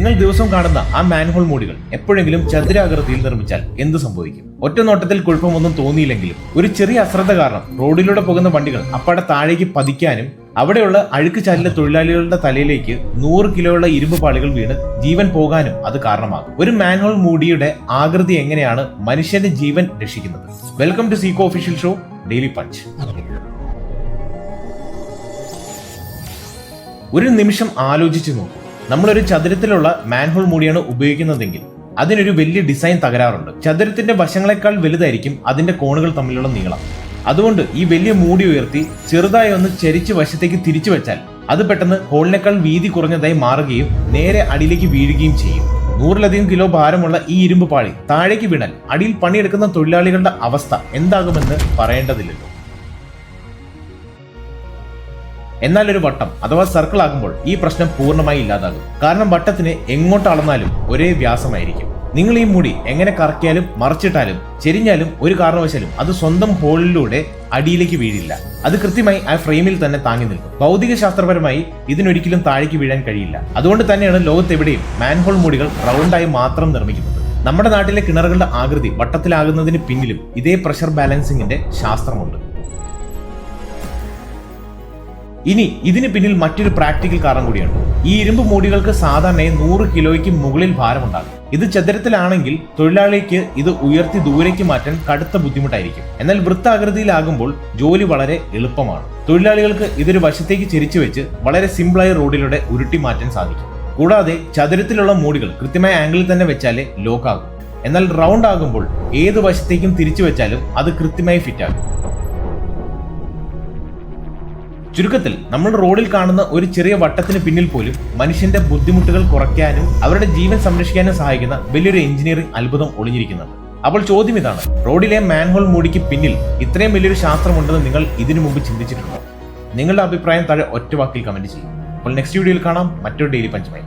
നിങ്ങൾ ദിവസവും കാണുന്ന ആ മാൻഹോൾ മൂടികൾ എപ്പോഴെങ്കിലും ചതുരാകൃതിയിൽ നിർമ്മിച്ചാൽ എന്ത് സംഭവിക്കും? ഒറ്റ നോട്ടത്തിൽ കുഴപ്പമൊന്നും തോന്നിയില്ലെങ്കിലും ഒരു ചെറിയ അശ്രദ്ധ കാരണം റോഡിലൂടെ പോകുന്ന വണ്ടികൾ അപ്പാടെ താഴേക്ക് പതിക്കാനും അവിടെയുള്ള അഴുക്ക് ചാലിലെ തൊഴിലാളികളുടെ തലയിലേക്ക് 100 കിലോയുള്ള ഇരുമ്പ് പാളികൾ വീണ് ജീവൻ പോകാനും അത് കാരണമാകും. ഒരു മാൻഹോൾ മൂടിയുടെ ആകൃതി എങ്ങനെയാണ് മനുഷ്യന്റെ ജീവൻ രക്ഷിക്കുന്നത്? വെൽക്കം ടു സീക്കോ ഒഫീഷ്യൽ ഷോ ഡെയിലി പഞ്ച്. ഒരു നിമിഷം ആലോചിച്ചു നോക്കൂ. നമ്മളൊരു ചതുരത്തിലുള്ള മാൻഹോൾ മൂടിയാണ് ഉപയോഗിക്കുന്നതെങ്കിൽ അതിനൊരു വലിയ ഡിസൈൻ തകരാറുണ്ട്. ചതുരത്തിന്റെ വശങ്ങളെക്കാൾ വലുതായിരിക്കും അതിന്റെ കോണുകൾ തമ്മിലുള്ള നീളം. അതുകൊണ്ട് ഈ വലിയ മൂടി ഉയർത്തി ചെറുതായി ഒന്ന് ചരിച്ച് വശത്തേക്ക് തിരിച്ചു വെച്ചാൽ അത് പെട്ടെന്ന് ഹോളിനേക്കാൾ വീതി കുറഞ്ഞതായി മാറുകയും നേരെ അടിയിലേക്ക് വീഴുകയും ചെയ്യും. 100ലധികം കിലോ ഭാരമുള്ള ഈ ഇരുമ്പ് പാളി താഴേക്ക് വീണാൽ അടിയിൽ പണിയെടുക്കുന്ന തൊഴിലാളികളുടെ അവസ്ഥ എന്താകുമെന്ന് പറയേണ്ടതില്ലല്ലോ. എന്നാൽ ഒരു വട്ടം അഥവാ സർക്കിൾ ആകുമ്പോൾ ഈ പ്രശ്നം പൂർണ്ണമായി ഇല്ലാതാകും. കാരണം വട്ടത്തിന് എങ്ങോട്ട് അളന്നാലും ഒരേ വ്യാസമായിരിക്കും. നിങ്ങൾ ഈ മുടി എങ്ങനെ കറക്കിയാലും മറച്ചിട്ടാലും ചെരിഞ്ഞാലും ഒരു കാരണവശാലും അത് സ്വന്തം ഹോളിലൂടെ അടിയിലേക്ക് വീഴില്ല. അത് കൃത്യമായി ആ ഫ്രെയിമിൽ തന്നെ താങ്ങി നിൽക്കും. ഭൗതിക ശാസ്ത്രപരമായി ഇതിനൊരിക്കലും താഴേക്ക് വീഴാൻ കഴിയില്ല. അതുകൊണ്ട് തന്നെയാണ് ലോകത്തെവിടെയും മാൻഹോൾ മൂടികൾ റൗണ്ടായി മാത്രം നിർമ്മിക്കുന്നത്. നമ്മുടെ നാട്ടിലെ കിണറുകളുടെ ആകൃതി വട്ടത്തിലാകുന്നതിന് പിന്നിലും ഇതേ പ്രഷർ ബാലൻസിംഗിന്റെ ശാസ്ത്രമുണ്ട്. ഇനി ഇതിന് പിന്നിൽ മറ്റൊരു പ്രാക്ടിക്കൽ കാരണം കൂടിയുണ്ട്. ഈ ഇരുമ്പ് മൂടികൾക്ക് സാധാരണയായി 100 കിലോയ്ക്ക് മുകളിൽ ഭാരമുണ്ടാകും. ഇത് ചതുരത്തിലാണെങ്കിൽ തൊഴിലാളിക്ക് ഇത് ഉയർത്തി ദൂരേക്ക് മാറ്റാൻ കടുത്ത ബുദ്ധിമുട്ടായിരിക്കും. എന്നാൽ വൃത്താകൃതിയിലാകുമ്പോൾ ജോലി വളരെ എളുപ്പമാണ്. തൊഴിലാളികൾക്ക് ഇതൊരു വശത്തേക്ക് ചെരിച്ചു വെച്ച് വളരെ സിമ്പിളായി റോഡിലൂടെ ഉരുട്ടി മാറ്റാൻ സാധിക്കും. കൂടാതെ ചതുരത്തിലുള്ള മൂടികൾ കൃത്യമായ ആംഗിളിൽ തന്നെ വെച്ചാലേ ലോക്കാകും. എന്നാൽ റൗണ്ട് ആകുമ്പോൾ ഏത് വശത്തേക്കും തിരിച്ചു വെച്ചാലും അത് കൃത്യമായി ഫിറ്റ് ആകും. ചുരുക്കത്തിൽ നമ്മൾ റോഡിൽ കാണുന്ന ഒരു ചെറിയ വട്ടത്തിന് പിന്നിൽ പോലും മനുഷ്യന്റെ ബുദ്ധിമുട്ടുകൾ കുറയ്ക്കാനും അവരുടെ ജീവൻ സംരക്ഷിക്കാനും സഹായിക്കുന്ന വലിയൊരു എഞ്ചിനീയറിംഗ് അത്ഭുതം ഒളിഞ്ഞിരിക്കുന്നുണ്ട്. അപ്പോൾ ചോദ്യം ഇതാണ്, റോഡിലെ മാൻഹോൾ മൂടിക്ക് പിന്നിൽ ഇത്രയും വലിയൊരു ശാസ്ത്രമുണ്ടെന്ന് നിങ്ങൾ ഇതിനു മുമ്പ് ചിന്തിച്ചിട്ടുണ്ടോ? നിങ്ങളുടെ അഭിപ്രായം താഴെ ഒറ്റ വാക്കിൽ കമന്റ് ചെയ്യും. അപ്പോൾ നെക്സ്റ്റ് വീഡിയോയിൽ കാണാം മറ്റൊരു ഡെയിലി പഞ്ചുമായി.